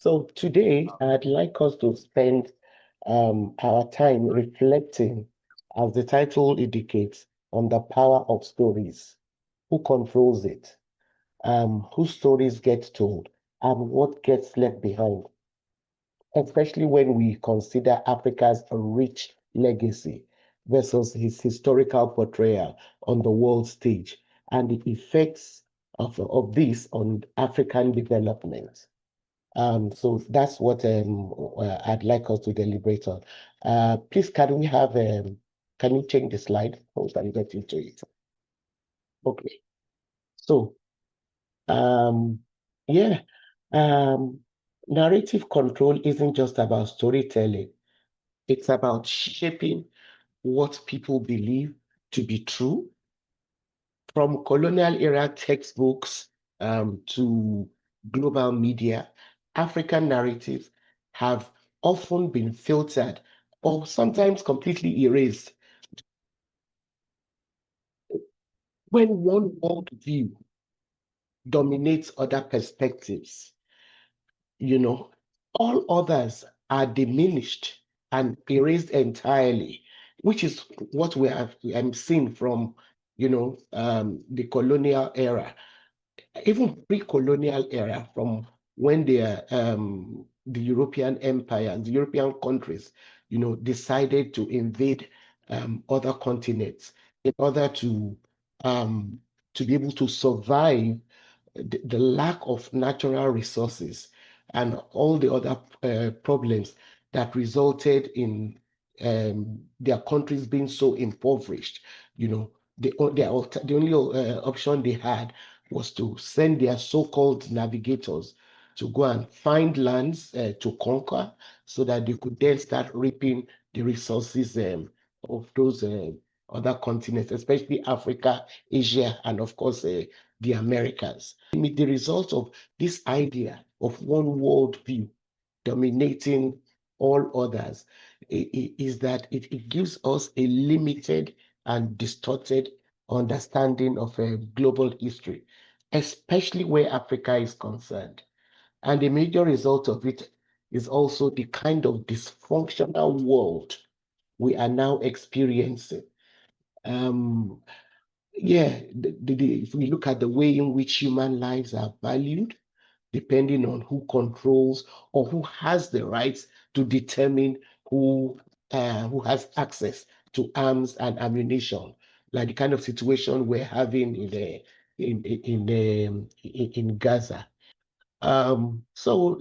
So today, I'd like us to spend our time reflecting, as the title indicates, on the power of stories. Who controls it? Whose stories get told, and what gets left behind, especially when we consider Africa's rich legacy versus his historical portrayal on the world stage and the effects of this on African development. So that's what I'd like us to deliberate on. Please, can you change the slide so we can get into it? Okay. So, um, yeah, um, narrative control isn't just about storytelling. It's about shaping what people believe to be true, from colonial era textbooks to global media. African narratives have often been filtered or sometimes completely erased. When one worldview dominates other perspectives, you know, all others are diminished and erased entirely, which is what we have seen from, the colonial era, even pre-colonial era, from when the European empires, the European countries, decided to invade other continents in order um, to be able to survive the lack of natural resources and all the other problems that resulted in their countries being so impoverished. The only option they had was to send their so-called navigators to go and find lands to conquer so that they could then start reaping the resources of those other continents, especially Africa, Asia, and of course, the Americas. The result of this idea of one world view dominating all others is that it gives us a limited and distorted understanding of global history, especially where Africa is concerned. And a major result of it is also the kind of dysfunctional world we are now experiencing. Um, if we look at the way in which human lives are valued, depending on who controls or who has the rights to determine who has access to arms and ammunition, like the kind of situation we're having in Gaza. So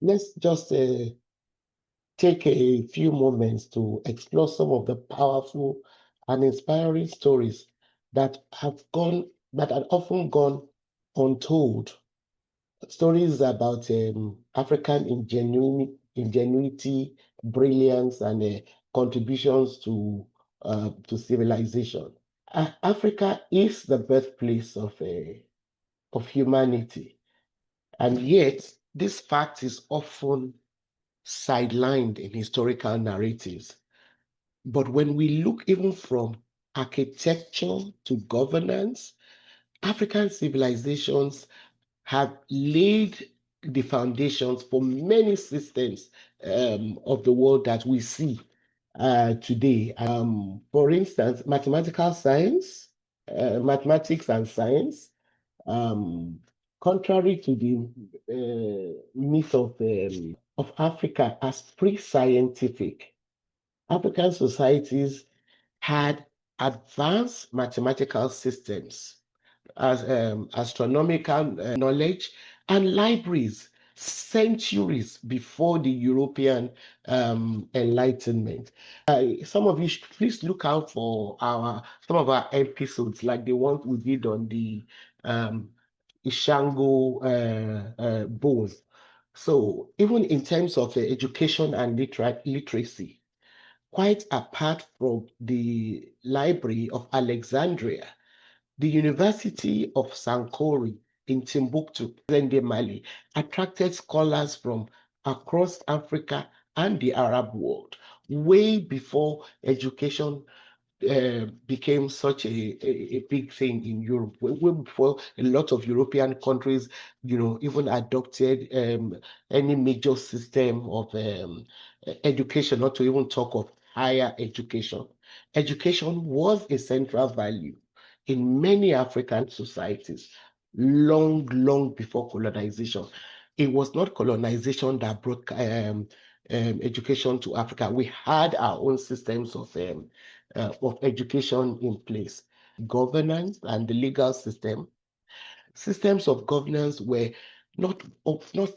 let's just take a few moments to explore some of the powerful and inspiring stories that have often gone untold. Stories about African ingenuity, brilliance, and contributions to civilization. Africa is the birthplace of humanity, and yet this fact is often sidelined in historical narratives. But when we look even from architecture to governance, African civilizations have laid the foundations for many systems of the world that we see today. For instance, mathematics and science, um, contrary to the myth of Africa as pre-scientific, African societies had advanced mathematical systems as astronomical knowledge and libraries centuries before the European Enlightenment. Some of you should please look out for some of our episodes, like the ones we did on the um, Ishango bone. So even in terms of education and literacy, quite apart from the Library of Alexandria, the University of Sankore in Timbuktu, present Mali, attracted scholars from across Africa and the Arab world way before education became such a big thing in Europe. Way before a lot of European countries, even adopted any major system of education, not to even talk of higher education. Education was a central value in many African societies long, long before colonization. It was not colonization that brought education to Africa. We had our own systems of education in place. Governance and the legal system, systems of governance were not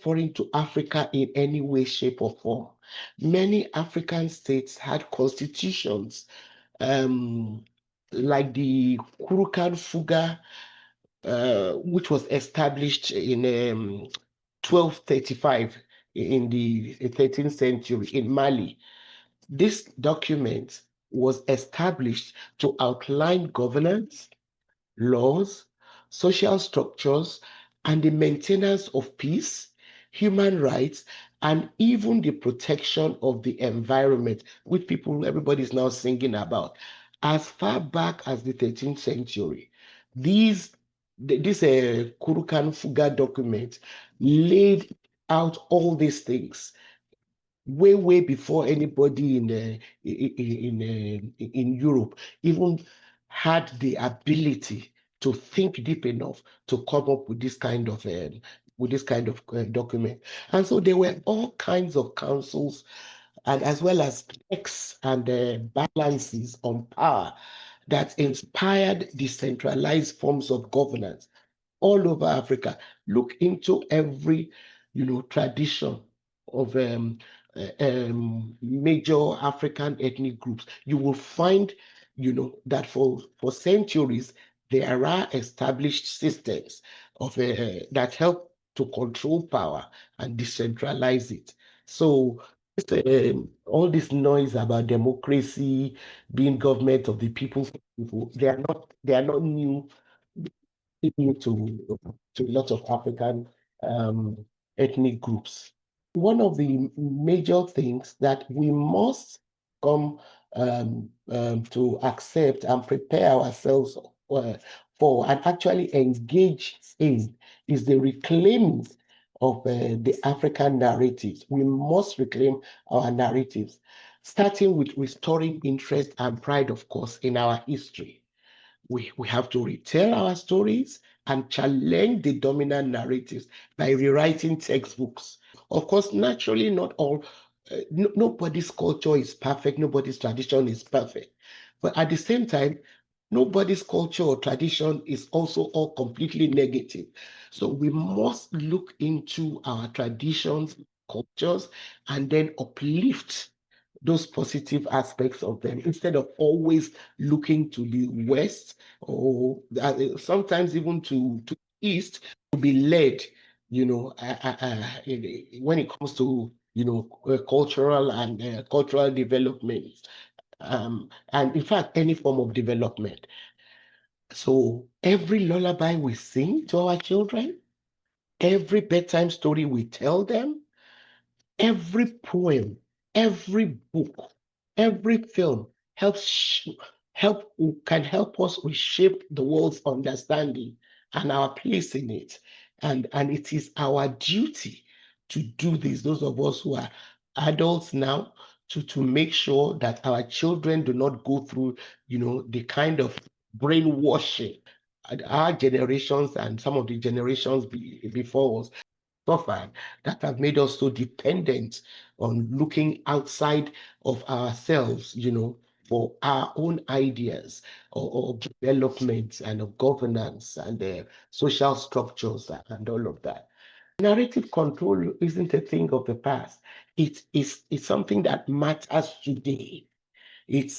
foreign to Africa in any way, shape, or form. Many African states had constitutions, um, like the Kurukan Fuga, which was established in 1235 in the 13th century in Mali. This document was established to outline governance, laws, social structures, and the maintenance of peace, human rights, and even the protection of the environment, which everybody is now singing about. As far back as the 13th century, this Kurukan Fuga document laid out all these things way before anybody in Europe even had the ability to think deep enough to come up with this kind of document. And so there were all kinds of councils, and as well as checks and balances on power that inspired decentralized forms of governance all over Africa. Look into every, tradition of major African ethnic groups. You will find, that for centuries there are established systems that help to control power and decentralize it. So all this noise about democracy, being government of the people, they are not new to a lot of African um, ethnic groups. One of the major things that we must come to accept and prepare ourselves for and actually engage in is the reclaiming of the African narratives. We must reclaim our narratives, starting with restoring interest and pride, of course, in our history. We have to retell our stories and challenge the dominant narratives by rewriting textbooks. Of course, naturally, not all, nobody's culture is perfect, nobody's tradition is perfect. But at the same time, nobody's culture or tradition is also all completely negative. So we must look into our traditions, cultures, and then uplift those positive aspects of them instead of always looking to the west or sometimes even to east to be led, when it comes to cultural and cultural development, and in fact any form of development. So every lullaby we sing to our children, every bedtime story we tell them, every poem, every book, every film help can help us reshape the world's understanding and our place in it. And it is our duty to do this, those of us who are adults now, to make sure that our children do not go through, the kind of brainwashing our generations and some of the generations before us suffered, that have made us so dependent on looking outside of ourselves, for our own ideas of development and of governance and social structures and all of that. Narrative control isn't a thing of the past. It's something that matters today. It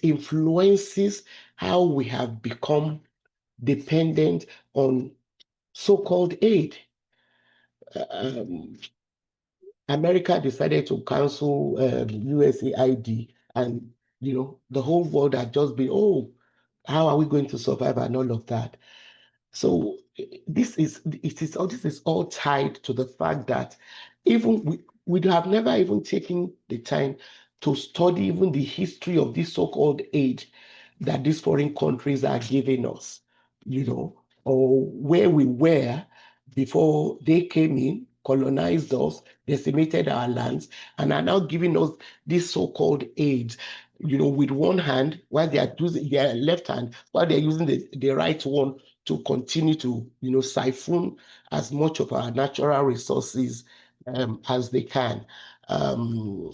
influences how we have become dependent on so-called aid. Um, America decided to cancel USAID, and the whole world had just been, oh, how are we going to survive and all of that. So this is all tied to the fact that even we have never even taken the time to study even the history of this so-called aid that these foreign countries are giving us, or where we were before they came in, colonized us, decimated our lands, and are now giving us this so-called aid, with one hand, while they are using their left hand, while they're using the right one to continue to, siphon as much of our natural resources as they can. Um,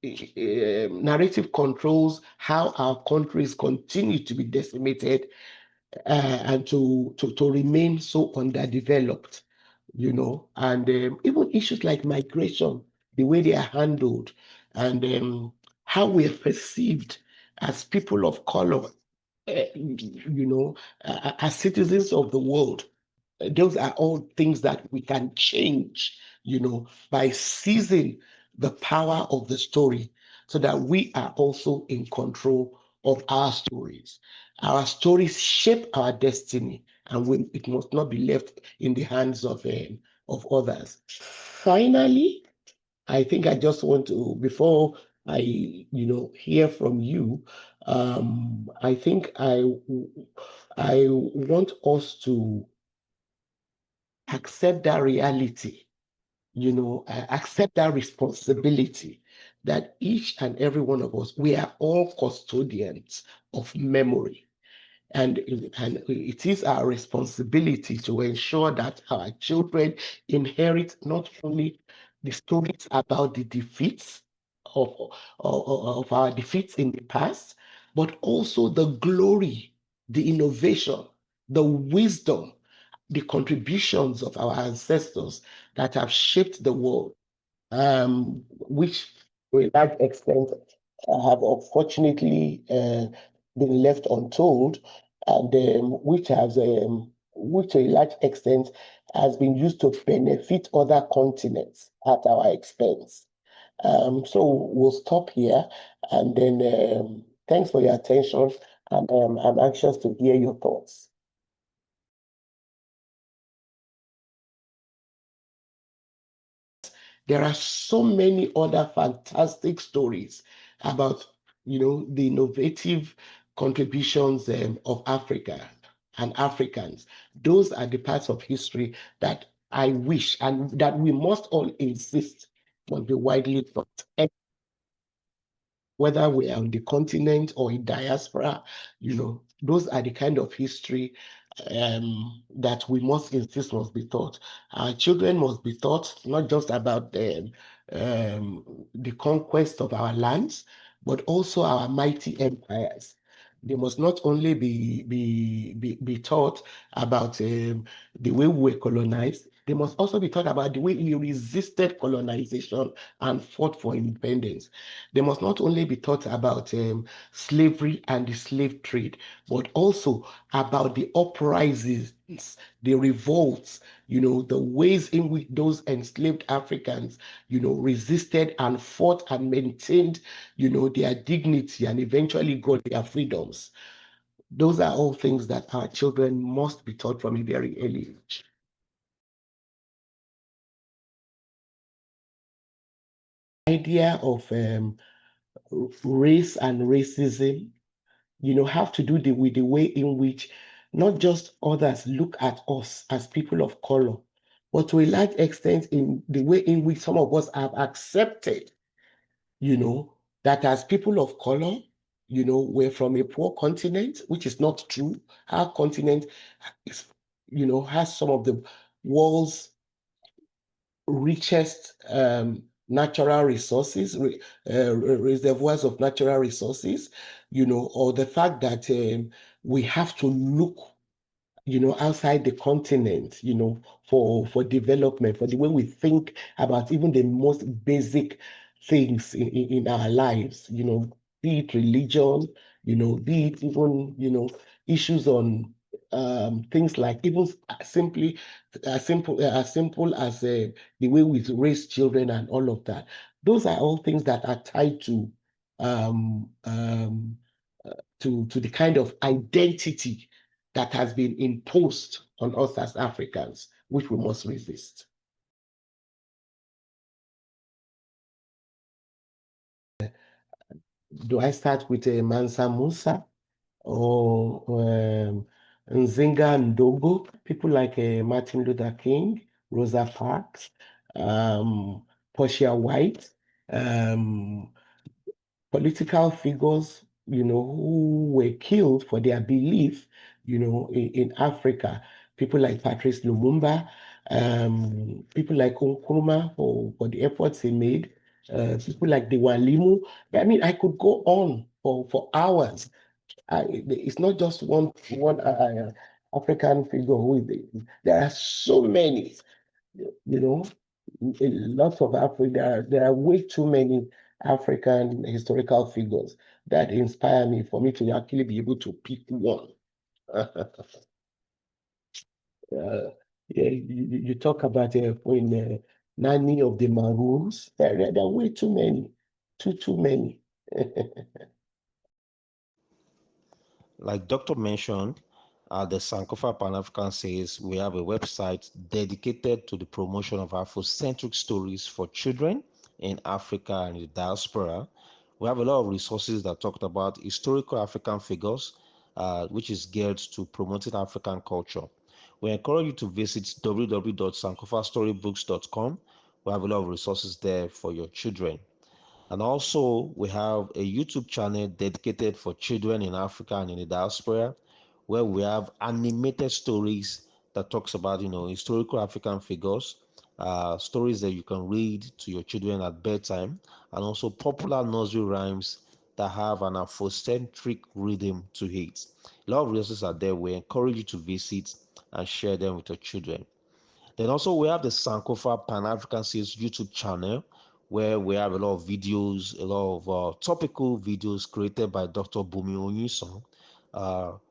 Narrative controls how our countries continue to be decimated and to remain so underdeveloped, and even issues like migration, the way they are handled, and how we are perceived as people of color, as citizens of the world. Those are all things that we can change, by seizing the power of the story so that we are also in control of our stories. Our stories shape our destiny, and it must not be left in the hands of others. Finally, I think I just want to, before I, hear from you, I think I want us to accept that reality, accept that responsibility that each and every one of us, we are all custodians of memory. And it is our responsibility to ensure that our children inherit not only the stories about the defeats of our defeats in the past, but also the glory, the innovation, the wisdom, the contributions of our ancestors that have shaped the world, which to a large extent have unfortunately been left untold, and which to a large extent has been used to benefit other continents at our expense. So we'll stop here, and then thanks for your attention, and I'm anxious to hear your thoughts. There are so many other fantastic stories about, the innovative contributions of Africa and Africans. Those are the parts of history that I wish and that we must all insist must be widely taught. Whether we are on the continent or in diaspora, those are the kind of history that we must insist must be taught. Our children must be taught not just about the conquest of our lands, but also our mighty empires. They must not only be taught about the way we were colonized, they must also be taught about the way we resisted colonization and fought for independence. They must not only be taught about slavery and the slave trade, but also about the uprisings, the revolts, the ways in which those enslaved Africans, resisted and fought and maintained, their dignity and eventually got their freedoms. Those are all things that our children must be taught from a very early age. Idea of race and racism, have to do with the way in which not just others look at us as people of color, but to a large extent in the way in which some of us have accepted, that as people of color, we're from a poor continent, which is not true. Our continent is, has some of the world's richest natural resources, reservoirs of natural resources, or the fact that we have to look, outside the continent, for development, for the way we think about even the most basic things in our lives, be it religion, be it even, issues on things like even simply as simple as the way we raise children and all of that. Those are all things that are tied um, um, to the kind of identity that has been imposed on us as Africans, which we must resist. Do I start with Mansa Musa or Nzinga Ndogo? People like Martin Luther King, Rosa Parks, Portia White, um, political figures, who were killed for their belief, in Africa. People like Patrice Lumumba, people like Nkrumah for the efforts he made, people like Dewan Limu. I mean, I could go on for hours. It's not just one African figure there are so many, you know, lots of Africa. There are way too many African historical figures that inspire me for me to actually be able to pick one. Yeah, you talk about when Nani of the Maroons. There are way too many, too many. Like Doctor mentioned, the Sankofa Pan African says we have a website dedicated to the promotion of Afrocentric stories for children in Africa and the diaspora. We have a lot of resources that talked about historical African figures, which is geared to promoting African culture. We encourage you to visit www.sankofastorybooks.com. We have a lot of resources there for your children. And also, we have a YouTube channel dedicated for children in Africa and in the diaspora, where we have animated stories that talks about, historical African figures, stories that you can read to your children at bedtime, and also popular nursery rhymes that have an Afrocentric rhythm to it. A lot of resources are there. We encourage you to visit and share them with your children. Then also we have the Sankofa Pan African Series YouTube channel where we have a lot of videos, a lot of topical videos created by Dr. Bumi Onyuson.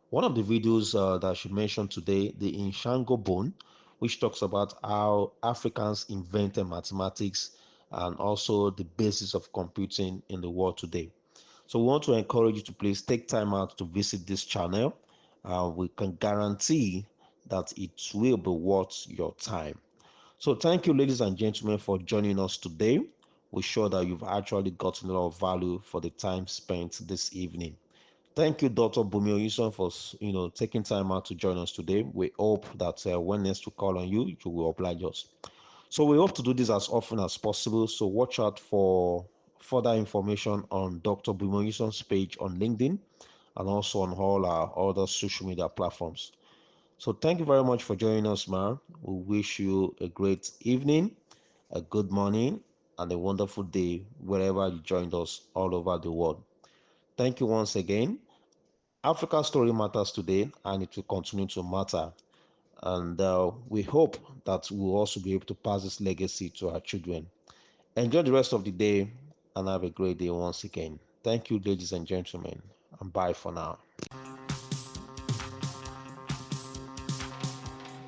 One of the videos that I should mention today, the Inshango Bone, which talks about how Africans invented mathematics and also the basis of computing in the world today. So we want to encourage you to please take time out to visit this channel. We can guarantee that it will be worth your time. So thank you, ladies and gentlemen, for joining us today. We're sure that you've actually gotten a lot of value for the time spent this evening. Thank you, Dr. Bumi Oyison, for taking time out to join us today. We hope that when next we call on you, you will oblige us. So we hope to do this as often as possible. So watch out for further information on Dr. Bumi Oyison's page on LinkedIn and also on all our other social media platforms. So thank you very much for joining us, man. We wish you a great evening, a good morning, and a wonderful day wherever you joined us all over the world. Thank you once again. Africa's story matters today, and it will continue to matter. And we hope that we'll also be able to pass this legacy to our children. Enjoy the rest of the day and have a great day once again. Thank you, ladies and gentlemen, and bye for now.